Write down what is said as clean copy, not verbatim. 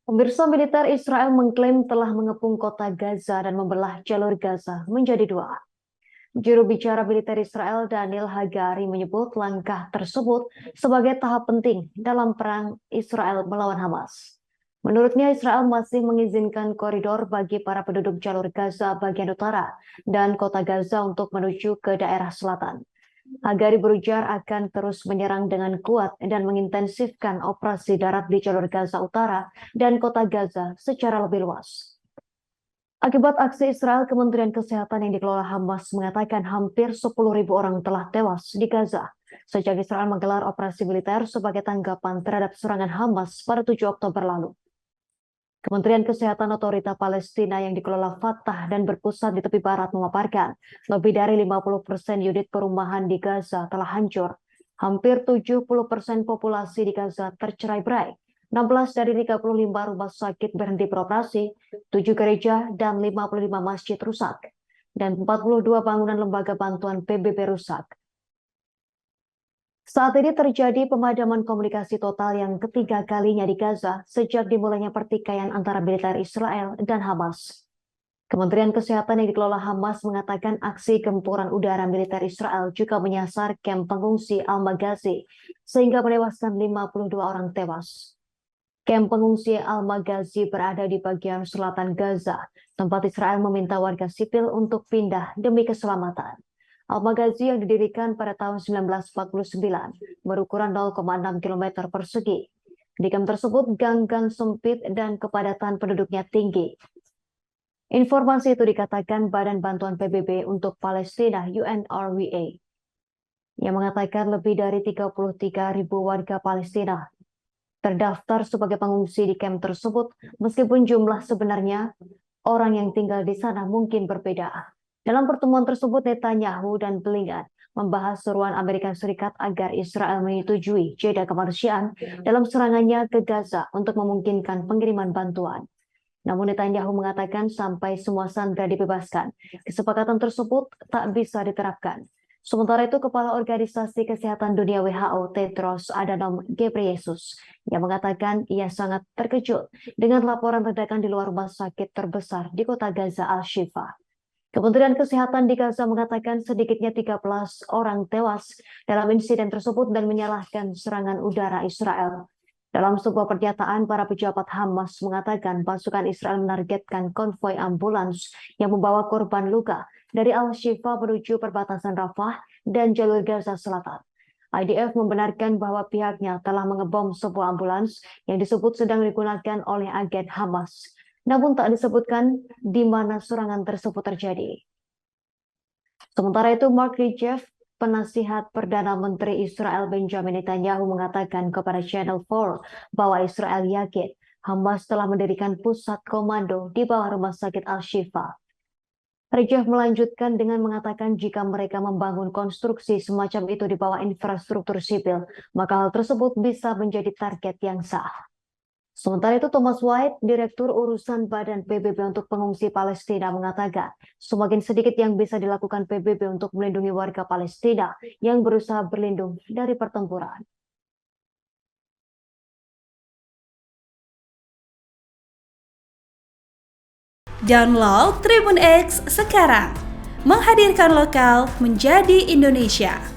Pemirsa militer Israel mengklaim telah mengepung kota Gaza dan membelah jalur Gaza menjadi dua. Juru bicara militer Israel Daniel Hagari menyebut langkah tersebut sebagai tahap penting dalam perang Israel melawan Hamas. Menurutnya Israel masih mengizinkan koridor bagi para penduduk jalur Gaza bagian utara dan kota Gaza untuk menuju ke daerah selatan. Hagari berujar akan terus menyerang dengan kuat dan mengintensifkan operasi darat di jalur Gaza Utara dan kota Gaza secara lebih luas. Akibat aksi Israel, Kementerian Kesehatan yang dikelola Hamas mengatakan hampir 10.000 orang telah tewas di Gaza sejak Israel menggelar operasi militer sebagai tanggapan terhadap serangan Hamas pada 7 Oktober lalu. Kementerian Kesehatan Otorita Palestina yang dikelola Fatah dan berpusat di tepi barat memaparkan lebih dari 50% unit perumahan di Gaza telah hancur. Hampir 70% populasi di Gaza tercerai-berai. 16 dari 35 rumah sakit berhenti beroperasi, 7 gereja dan 55 masjid rusak, dan 42 bangunan lembaga bantuan PBB rusak. Saat ini terjadi pemadaman komunikasi total yang ketiga kalinya di Gaza sejak dimulainya pertikaian antara militer Israel dan Hamas. Kementerian Kesehatan yang dikelola Hamas mengatakan aksi gempuran udara militer Israel juga menyasar kamp pengungsi Al-Maghazi sehingga menewaskan 52 orang tewas. Kamp pengungsi Al-Maghazi berada di bagian selatan Gaza, tempat Israel meminta warga sipil untuk pindah demi keselamatan. Al-Maghazi yang didirikan pada tahun 1949 berukuran 0,6 km persegi. Di kamp tersebut gang-gang sempit dan kepadatan penduduknya tinggi. Informasi itu dikatakan Badan Bantuan PBB untuk Palestina UNRWA yang mengatakan lebih dari 33.000 warga Palestina terdaftar sebagai pengungsi di kamp tersebut meskipun jumlah sebenarnya orang yang tinggal di sana mungkin berbeda. Dalam pertemuan tersebut, Netanyahu dan Blinken membahas seruan Amerika Serikat agar Israel menyetujui jeda kemanusiaan dalam serangannya ke Gaza untuk memungkinkan pengiriman bantuan. Namun Netanyahu mengatakan sampai semua sandera dibebaskan, kesepakatan tersebut tak bisa diterapkan. Sementara itu, Kepala Organisasi Kesehatan Dunia WHO Tedros Adhanom Ghebreyesus yang mengatakan ia sangat terkejut dengan laporan ledakan di luar rumah sakit terbesar di kota Gaza Al-Shifa. Kementerian Kesehatan di Gaza mengatakan sedikitnya 13 orang tewas dalam insiden tersebut dan menyalahkan serangan udara Israel. Dalam sebuah pernyataan, para pejabat Hamas mengatakan pasukan Israel menargetkan konvoi ambulans yang membawa korban luka dari Al-Shifa menuju perbatasan Rafah dan jalur Gaza Selatan. IDF membenarkan bahwa pihaknya telah mengebom sebuah ambulans yang disebut sedang digunakan oleh agen Hamas. Namun tak disebutkan di mana serangan tersebut terjadi. Sementara itu, Mark Rijef, penasihat Perdana Menteri Israel Benjamin Netanyahu mengatakan kepada Channel 4 bahwa Israel yakin Hamas telah mendirikan pusat komando di bawah rumah sakit Al-Shifa. Rijef melanjutkan dengan mengatakan jika mereka membangun konstruksi semacam itu di bawah infrastruktur sipil, maka hal tersebut bisa menjadi target yang sah. Sementara itu, Thomas White, Direktur Urusan Badan PBB untuk Pengungsi Palestina, mengatakan semakin sedikit yang bisa dilakukan PBB untuk melindungi warga Palestina yang berusaha berlindung dari pertempuran. Download Tribun X sekarang, menghadirkan lokal menjadi Indonesia.